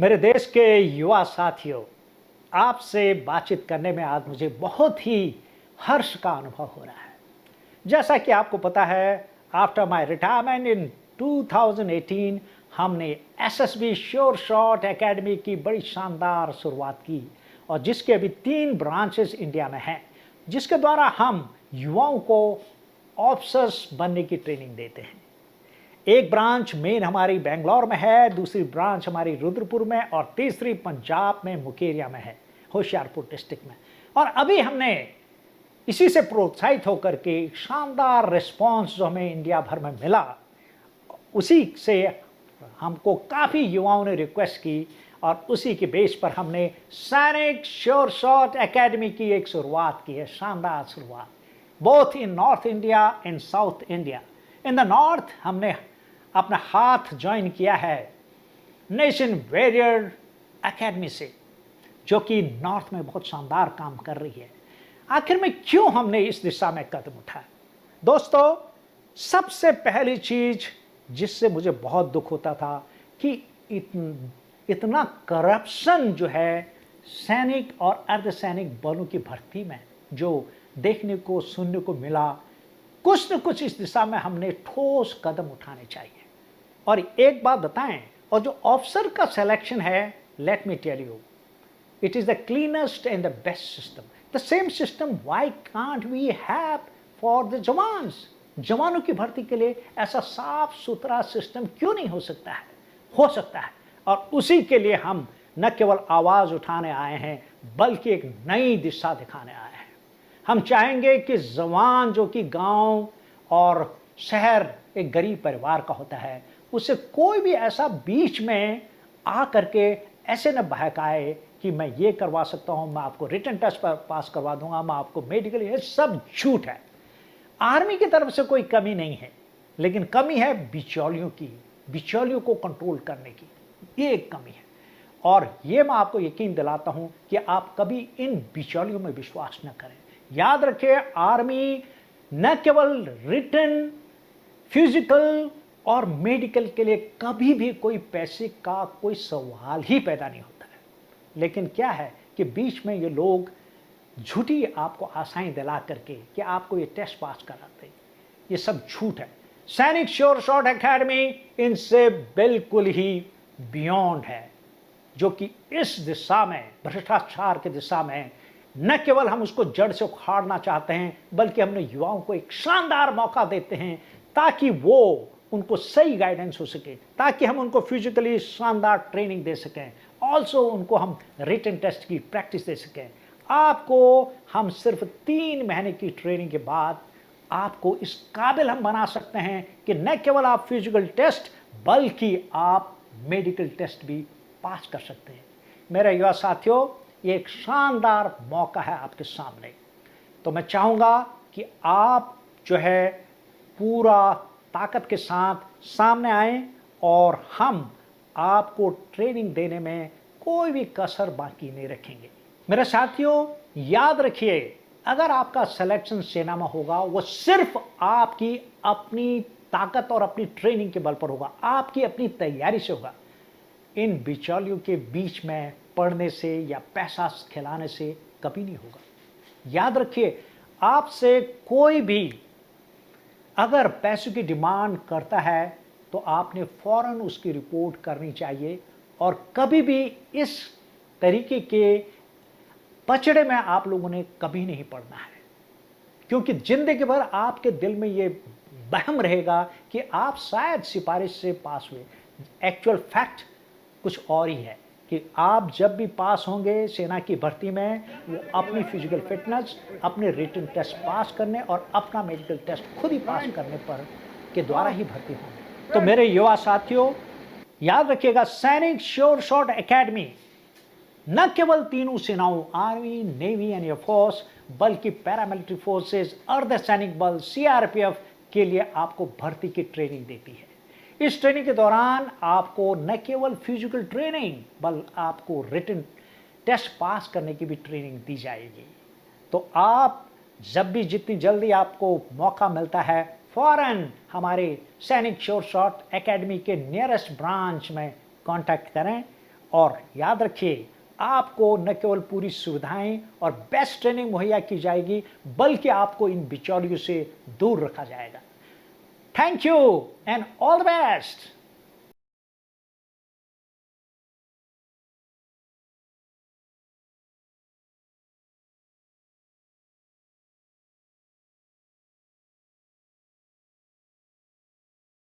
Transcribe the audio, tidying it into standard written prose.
मेरे देश के युवा साथियों, आपसे बातचीत करने में आज मुझे बहुत ही हर्ष का अनुभव हो रहा है। जैसा कि आपको पता है, आफ्टर माय रिटायरमेंट इन 2018 हमने एसएसबी श्योर शॉट एकेडमी की बड़ी शानदार शुरुआत की और जिसके अभी 3 ब्रांचेस इंडिया में हैं, जिसके द्वारा हम युवाओं को ऑफिसर्स बनने की ट्रेनिंग देते हैं। एक ब्रांच मेन हमारी बेंगलोर में है, दूसरी ब्रांच हमारी रुद्रपुर में और तीसरी पंजाब में मुकेरिया में है, होशियारपुर डिस्ट्रिक्ट में। और अभी हमने इसी से प्रोत्साहित होकर के शानदार रिस्पांस जो हमें इंडिया भर में मिला, उसी से हमको काफ़ी युवाओं ने रिक्वेस्ट की और उसी के बेस पर हमने सैनिक श्योर शॉट एकेडमी की एक शुरुआत की है, शानदार शुरुआत, both in north India and south India. In the north हमने अपना हाथ ज्वाइन किया है नेशन वॉरियर एकेडमी से, जो कि नॉर्थ में बहुत शानदार काम कर रही है। आखिर में क्यों हमने इस दिशा में कदम उठाया? दोस्तों, सबसे पहली चीज जिससे मुझे बहुत दुख होता था कि इतना करप्शन जो है सैनिक और अर्धसैनिक बलों की भर्ती में जो देखने को सुनने को मिला, कुछ न कुछ इस दिशा में हमने ठोस कदम उठाने चाहिए। और एक बात बताएं, और जो ऑफिसर का सिलेक्शन है, let me tell you, it is the cleanest and the best system. The same system why can't we have for the jawans? जवानों की भर्ती के लिए ऐसा साफ सुथरा सिस्टम क्यों नहीं हो सकता है? हो सकता है, और उसी के लिए हम न केवल आवाज उठाने आए हैं, बल्कि एक नई दिशा दिखाने आए हैं। हम चाहेंगे कि जवान जो कि गांव और शहर एक गरीब परिवार का होता है, उसे कोई भी ऐसा बीच में आ करके ऐसे न बहकाए कि मैं ये करवा सकता हूं, मैं आपको रिटन टेस्ट पर पास करवा दूंगा, मैं आपको मेडिकल, ये सब झूठ है। आर्मी की तरफ से कोई कमी नहीं है, लेकिन कमी है बिचौलियों की, बिचौलियों को कंट्रोल करने की, ये एक कमी है। और ये मैं आपको यकीन दिलाता हूं कि आप कभी इन बिचौलियों में विश्वास न करें। याद रखिए, आर्मी न केवल रिटन, फिजिकल और मेडिकल के लिए कभी भी कोई पैसे का कोई सवाल ही पैदा नहीं होता है, लेकिन क्या है कि बीच में ये लोग झूठी आपको आशाएं दिला करके कि आपको ये टेस्ट पास कराते हैं, ये सब झूठ है। सैनिक श्योर शॉट एकेडमी इनसे बिल्कुल ही बियॉन्ड है, जो कि इस दिशा में, भ्रष्टाचार की दिशा में, न केवल हम उसको जड़ से उखाड़ना चाहते हैं, बल्कि हमने युवाओं को एक शानदार मौका देते हैं ताकि वो उनको सही गाइडेंस हो सके, ताकि हम उनको फिजिकली शानदार ट्रेनिंग दे सकें, ऑल्सो उनको हम रिटन टेस्ट की प्रैक्टिस दे सकें। आपको हम सिर्फ 3 महीने की ट्रेनिंग के बाद आपको इस काबिल हम बना सकते हैं कि न केवल आप फिजिकल टेस्ट बल्कि आप मेडिकल टेस्ट भी पास कर सकते हैं। मेरे युवा साथियों, ये एक शानदार मौका है आपके सामने, तो मैं चाहूँगा कि आप जो है पूरा ताकत के साथ सामने आए और हम आपको ट्रेनिंग देने में कोई भी कसर बाकी नहीं रखेंगे। मेरे साथियों, याद रखिए, अगर आपका सिलेक्शन सेना में होगा, वो सिर्फ आपकी अपनी ताकत और अपनी ट्रेनिंग के बल पर होगा, आपकी अपनी तैयारी से होगा। इन बिचौलियों के बीच में पढ़ने से या पैसा खिलाने से कभी नहीं होगा। याद रखिए, आपसे कोई भी अगर पैसों की डिमांड करता है तो आपने फौरन उसकी रिपोर्ट करनी चाहिए और कभी भी इस तरीके के पचड़े में आप लोगों ने कभी नहीं पड़ना है, क्योंकि जिंदगी भर आपके दिल में ये वहम रहेगा कि आप शायद सिफारिश से पास हुए। एक्चुअल फैक्ट कुछ और ही है कि आप जब भी पास होंगे सेना की भर्ती में, वो अपनी फिजिकल फिटनेस, अपने रिटन टेस्ट पास करने और अपना मेडिकल टेस्ट खुद ही पास करने पर के द्वारा ही भर्ती होंगे। तो मेरे युवा साथियों, याद रखिएगा, सैनिक श्योर शॉट एकेडमी न केवल तीनों सेनाओं, आर्मी, नेवी एंड एयरफोर्स, बल्कि पैरामिलिट्री फोर्सेस, अर्धसैनिक बल, सीआरपीएफ के लिए आपको भर्ती की ट्रेनिंग देती है। इस ट्रेनिंग के दौरान आपको न केवल फिजिकल ट्रेनिंग बल्कि आपको रिटन टेस्ट पास करने की भी ट्रेनिंग दी जाएगी। तो आप जब भी, जितनी जल्दी आपको मौका मिलता है, फौरन हमारे सैनिक श्योर शॉट एकेडमी के नियरेस्ट ब्रांच में कांटेक्ट करें और याद रखिए, आपको न केवल पूरी सुविधाएं और बेस्ट ट्रेनिंग मुहैया की जाएगी, बल्कि आपको इन बिचौलियों से दूर रखा जाएगा। Thank you and all the best.